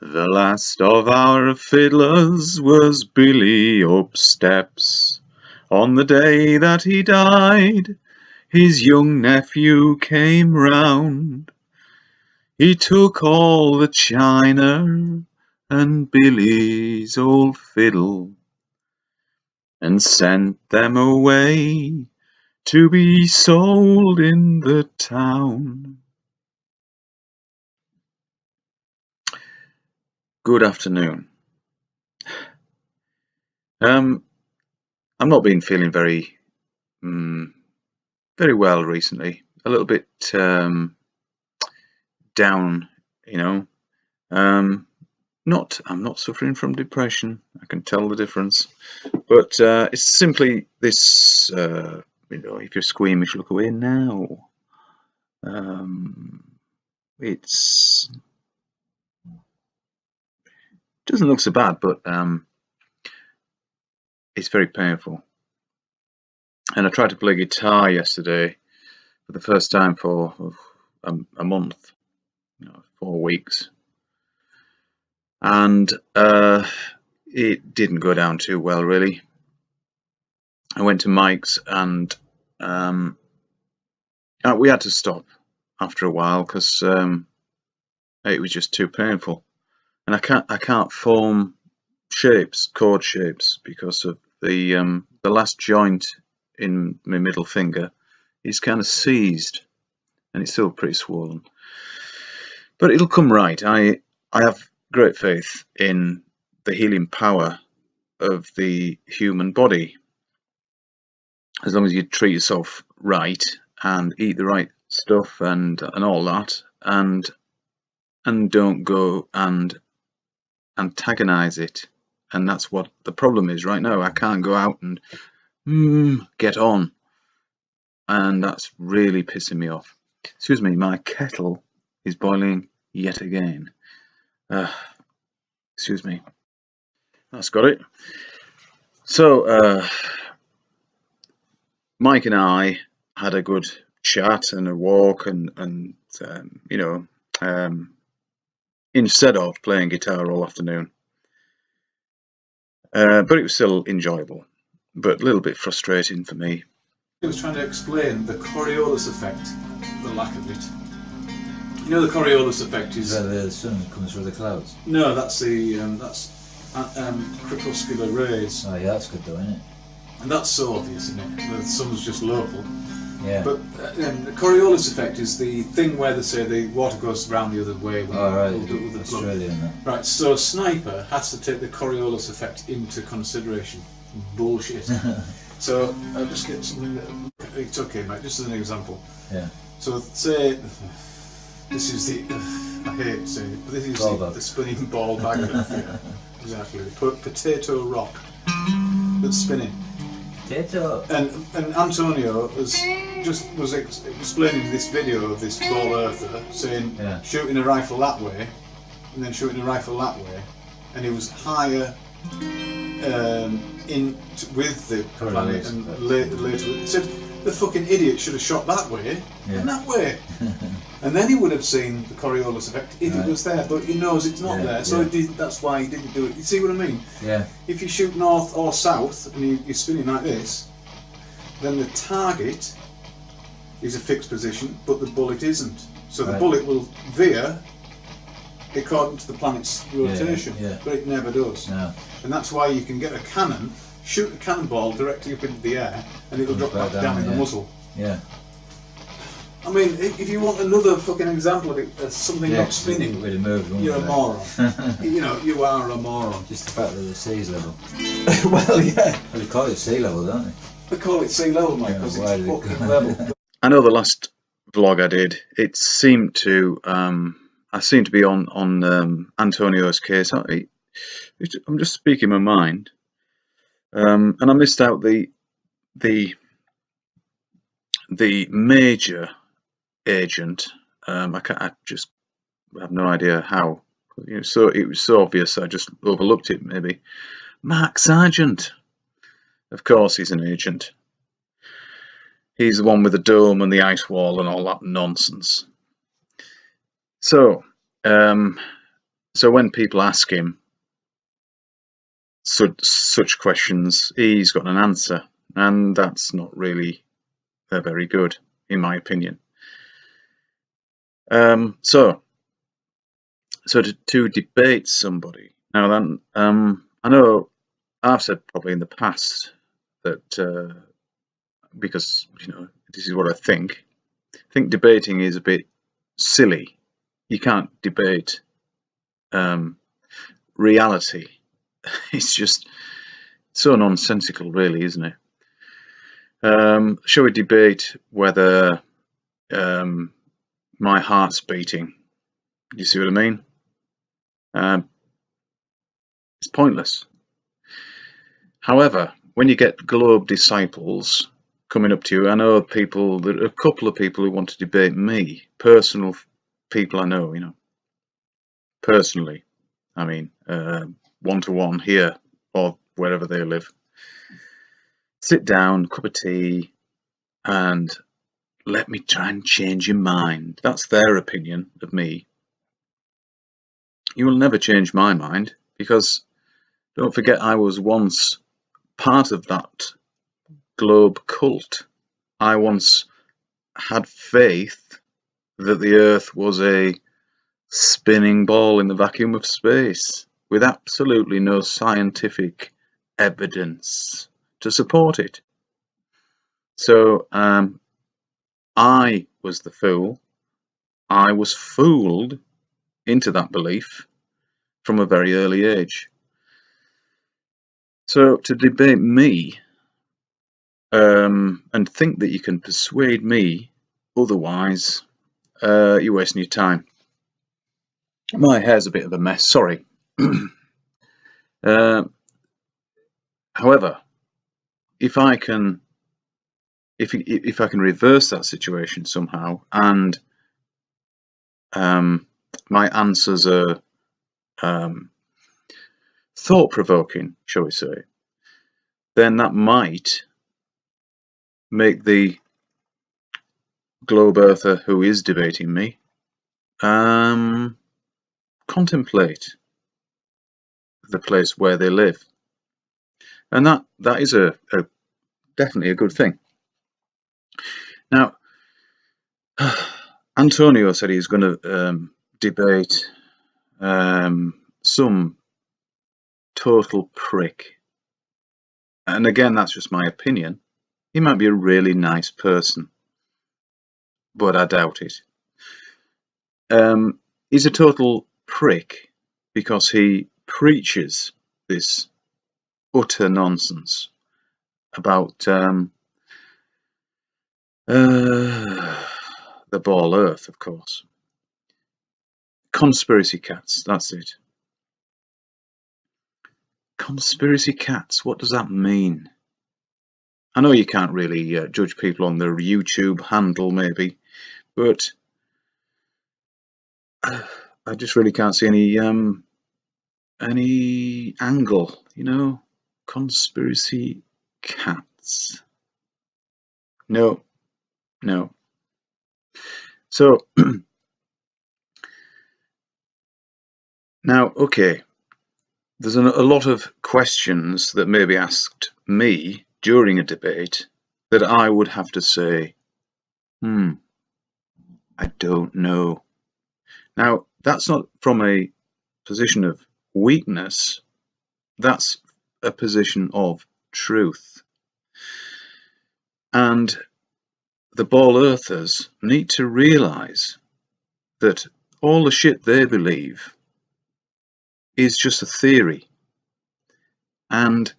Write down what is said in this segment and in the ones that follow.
The last of our fiddlers was Billy Upsteps. On the day that he died, his young nephew came round. He took all the china and Billy's old fiddle and sent them away to be sold in the town. Good afternoon. I'm not been feeling very well recently. A little bit down, you know. I'm not suffering from depression. I can tell the difference. But it's simply this. If you're squeamish, look away now. It doesn't look so bad, but it's very painful. And I tried to play guitar yesterday for the first time for a month, 4 weeks, and it didn't go down too well, really. I went to Mike's and we had to stop after a while because it was just too painful, and I can't form chord shapes because of the last joint in my middle finger is kind of seized, and it's still pretty swollen. But it'll come right. I have great faith in the healing power of the human body, as long as you treat yourself right and eat the right stuff and all that, and don't go and antagonize it. And that's what the problem is right now. I can't go out and get on, and that's really pissing me off. Excuse me, my kettle is boiling yet again. Excuse me. That's got it. So Mike and I had a good chat and a walk, and instead of playing guitar all afternoon. But it was still enjoyable, but a little bit frustrating for me. He was trying to explain the Coriolis effect, the lack of it. You know, the Coriolis effect is that the sun comes through the clouds. No, that's crepuscular rays. Oh yeah, that's good though, isn't it? And that's so obvious, isn't it? The sun's just local. Yeah. But the Coriolis effect is the thing where they say the water goes round the other way. With the Australian. Right. So Sniper has to take the Coriolis effect into consideration. Bullshit. So I'll just get something that it's okay, mate. Just as an example. Yeah. So say this is the I hate saying it, but this is the spinning ball bag. Exactly. The potato rock that's spinning. Potato. And Antonio was explaining this video of this ball earther saying shooting a rifle that way and then shooting a rifle that way, and he was higher with the planet, and later he said the fucking idiot should have shot that way and that way. And then he would have seen the Coriolis effect if it was there, but he knows it's not there, so that's why he didn't do it. You see what I mean? Yeah. If you shoot north or south and you're spinning like this, then the target is a fixed position, but the bullet isn't. So the bullet will veer according to the planet's rotation, but it never does. No. And that's why you can get a cannon, shoot a cannonball directly up into the air, and it'll drop back down in the muzzle. Yeah. I mean, if you want another fucking example of it, something not spinning, you're a moron. You are a moron. Just the fact that the sea's level. Well, yeah. They call it sea level, don't they? They call it sea level, mate, because it's fucking level. I know the last vlog I did, it seemed to I seemed to be on Antonio's case. I'm just speaking my mind, and I missed out the major agent. I just have no idea how. So it was so obvious I just overlooked it. Maybe Mark Sargent. Of course, he's an agent. He's the one with the dome and the ice wall and all that nonsense. So So when people ask him such questions, he's got an answer, and that's not really very good, in my opinion. So to debate somebody, now then, I know I've said probably in the past that because this is what I think debating is a bit silly. You can't debate reality. It's just so nonsensical, really, isn't it? Shall we debate whether my heart's beating? You see what I mean? It's pointless. However, when you get Globe disciples coming up to you, I know a couple of people who want to debate me, personal people I know, personally. I mean, one-to-one here or wherever they live. Sit down, cup of tea, and let me try and change your mind. That's their opinion of me. You will never change my mind, because don't forget I was once part of that Globe cult. I once had faith that the Earth was a spinning ball in the vacuum of space, with absolutely no scientific evidence to support it. So I was the fool. I was fooled into that belief from a very early age. So to debate me and think that you can persuade me otherwise, you're wasting your time. My hair's a bit of a mess, sorry. However, if I can reverse that situation somehow, and my answers are thought-provoking, shall we say, then that might make the Globe Earther who is debating me contemplate the place where they live, and that is definitely a good thing. Now, Antonio said he's going to debate some total prick, and again, that's just my opinion. He might be a really nice person, but I doubt it. He's a total prick because he preaches this utter nonsense about the ball Earth, of course. Conspiracy cats, that's it. Conspiracy cats, what does that mean? I know you can't really judge people on their YouTube handle, maybe, but I just really can't see any angle, conspiracy cats. No. So now, okay, there's a lot of questions that may be asked me during a debate that I would have to say, I don't know. Now, that's not from a position of weakness, that's a position of truth. And the ball earthers need to realize that all the shit they believe is just a theory. And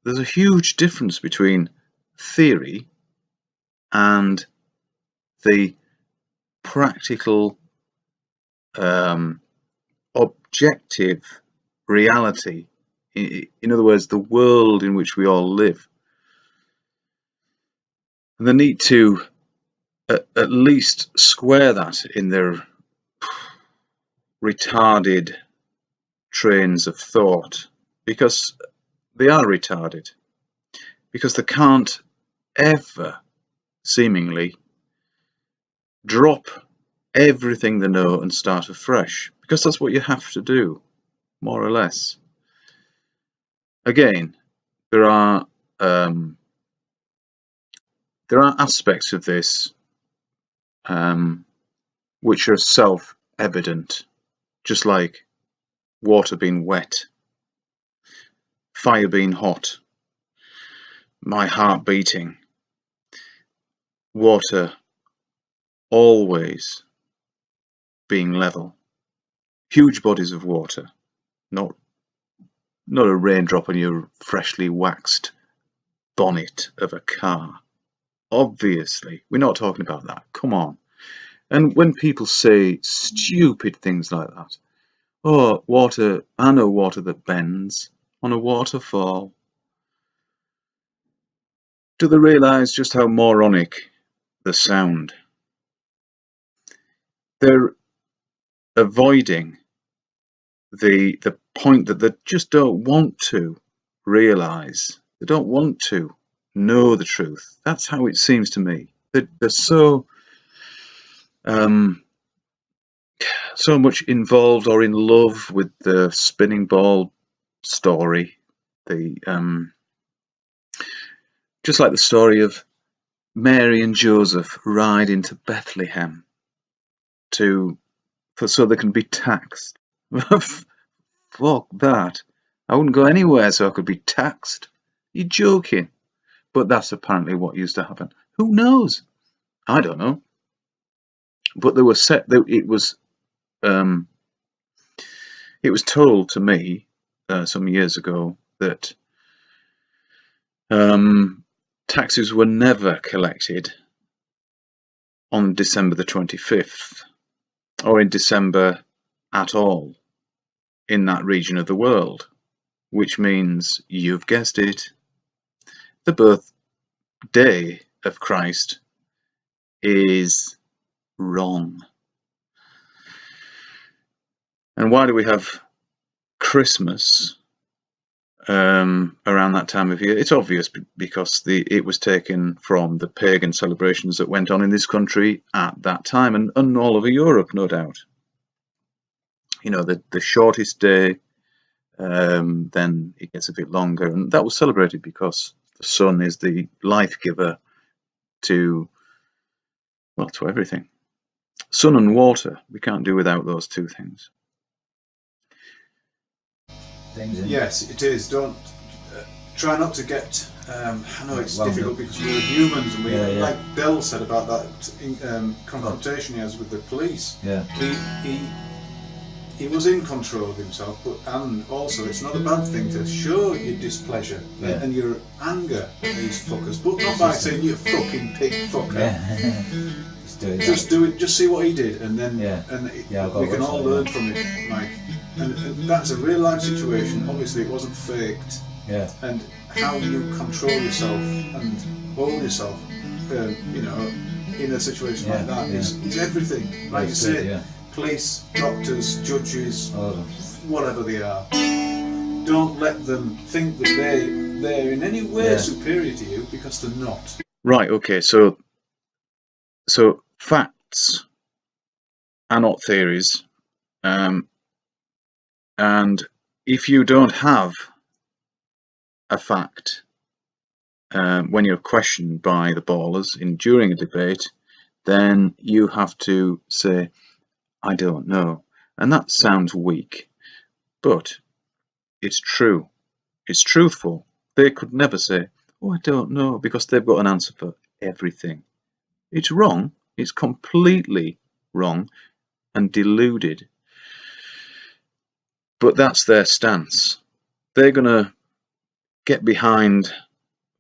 there's a huge difference between theory and the practical, objective reality. In other words, the world in which we all live. And they need to at least square that in their retarded trains of thought, because they are retarded, because they can't ever seemingly drop everything they know and start afresh, because that's what you have to do, more or less. Again, there are aspects of this which are self-evident, just like water being wet, fire being hot, my heart beating, water always being level, huge bodies of water, not a raindrop on your freshly waxed bonnet of a car. Obviously, we're not talking about that. Come on. And when people say stupid things like that, oh, water, I know water that bends on a waterfall. Do they realise just how moronic they sound? They're avoiding the point that they just don't want to realise. They don't want to know the truth. That's how it seems to me. They're so much involved or in love with the spinning ball story. Just like the story of Mary and Joseph riding to Bethlehem so they can be taxed. Fuck that. I wouldn't go anywhere so I could be taxed. You're joking. But that's apparently what used to happen. Who knows? I don't know. But it was told to me some years ago that taxes were never collected on December the 25th or in December at all in that region of the world, which means, you've guessed it, the birthday of Christ is wrong. And why do we have Christmas around that time of year? It's obvious, because it was taken from the pagan celebrations that went on in this country at that time, and all over Europe, no doubt. You know, the shortest day, then it gets a bit longer, and that was celebrated because the sun is the life giver to everything. Sun and water, we can't do without those two things. Yes, it is. Don't try not to get. I know it's difficult because we're humans, and like Dell said about that confrontation he has with the police. Yeah. He was in control of himself, and also it's not a bad thing to show your displeasure and your anger at these fuckers, but not by saying you fucking pig fucker. Yeah. Just do it. Just see what he did, and then we can all learn from it, Mike. And that's a real life situation. Obviously, it wasn't faked. Yeah. And how you control yourself and hold yourself, in a situation like that is everything. Like you say, police, doctors, judges, whatever they are. Don't let them think that they're in any way superior to you, because they're not. Right. Okay. So facts are not theories. And if you don't have a fact when you're questioned by the ballers during a debate, then you have to say, I don't know. And that sounds weak, but it's true. It's truthful. They could never say, oh, I don't know, because they've got an answer for everything. It's wrong. It's completely wrong and deluded. But that's their stance. They're going to get behind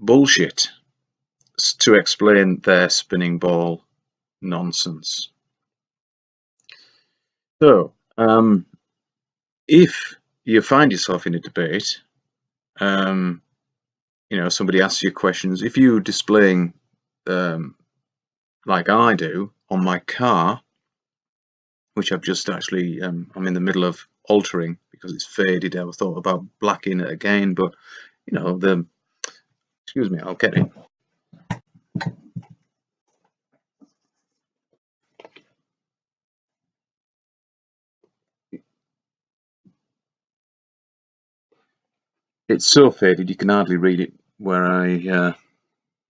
bullshit to explain their spinning ball nonsense. So, if you find yourself in a debate, somebody asks you questions, if you're displaying, like I do on my car, which I've just actually, I'm in the middle of altering because it's faded. I thought about blacking it again, but excuse me, I'll get it. It's so faded you can hardly read it. Where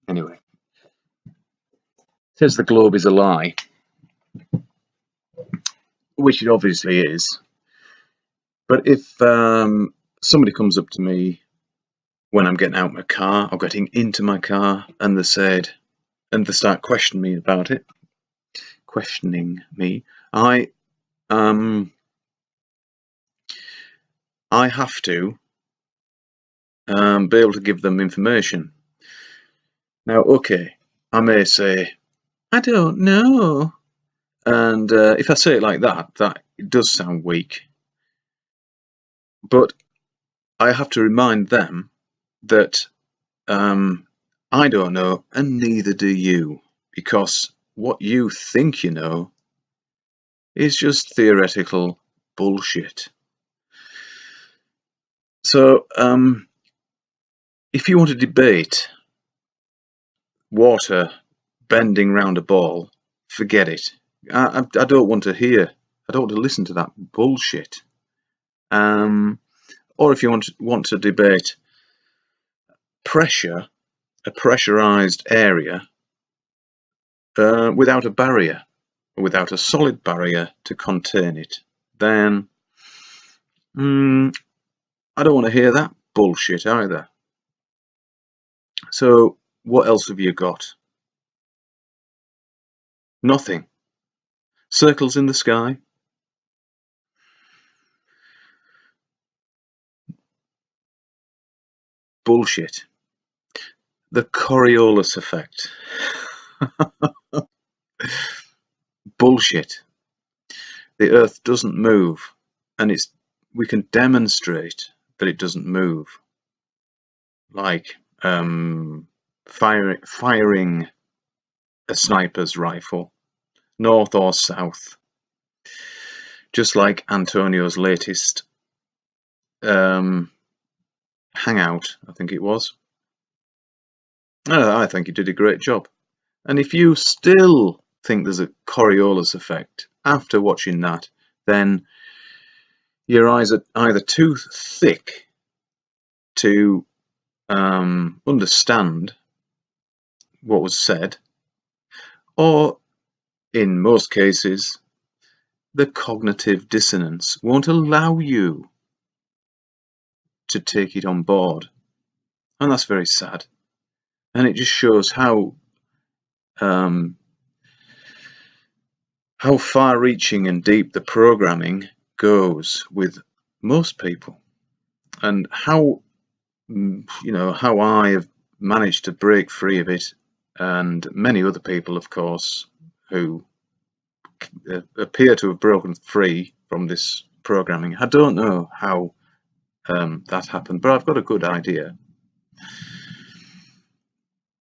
anyway, it says the globe is a lie, which it obviously is. But if somebody comes up to me when I'm getting out of my car or getting into my car, and they start questioning me about it, I have to be able to give them information. Now, okay, I may say, I don't know, and if I say it like that, it does sound weak. But I have to remind them that I don't know, and neither do you, because what you think you know is just theoretical bullshit. So, if you want to debate water bending round a ball, forget it. I don't want to hear. I don't want to listen to that bullshit. Or if you want to debate pressure, a pressurized area, without a barrier, without a solid barrier to contain it, then I don't want to hear that bullshit either. So what else have you got? Nothing. Circles in the sky? Bullshit. The Coriolis effect. Bullshit. The Earth doesn't move, and we can demonstrate that it doesn't move. Like firing a sniper's rifle, north or south. Just like Antonio's latest hangout, I think it was. I think he did a great job. And if you still think there's a Coriolis effect after watching that, then your eyes are either too thick to understand what was said, or in most cases, the cognitive dissonance won't allow you to take it on board. And that's very sad. And it just shows how far-reaching and deep the programming goes with most people, and how how I have managed to break free of it, and many other people, of course, who appear to have broken free from this programming. I don't know how that happened, but I've got a good idea.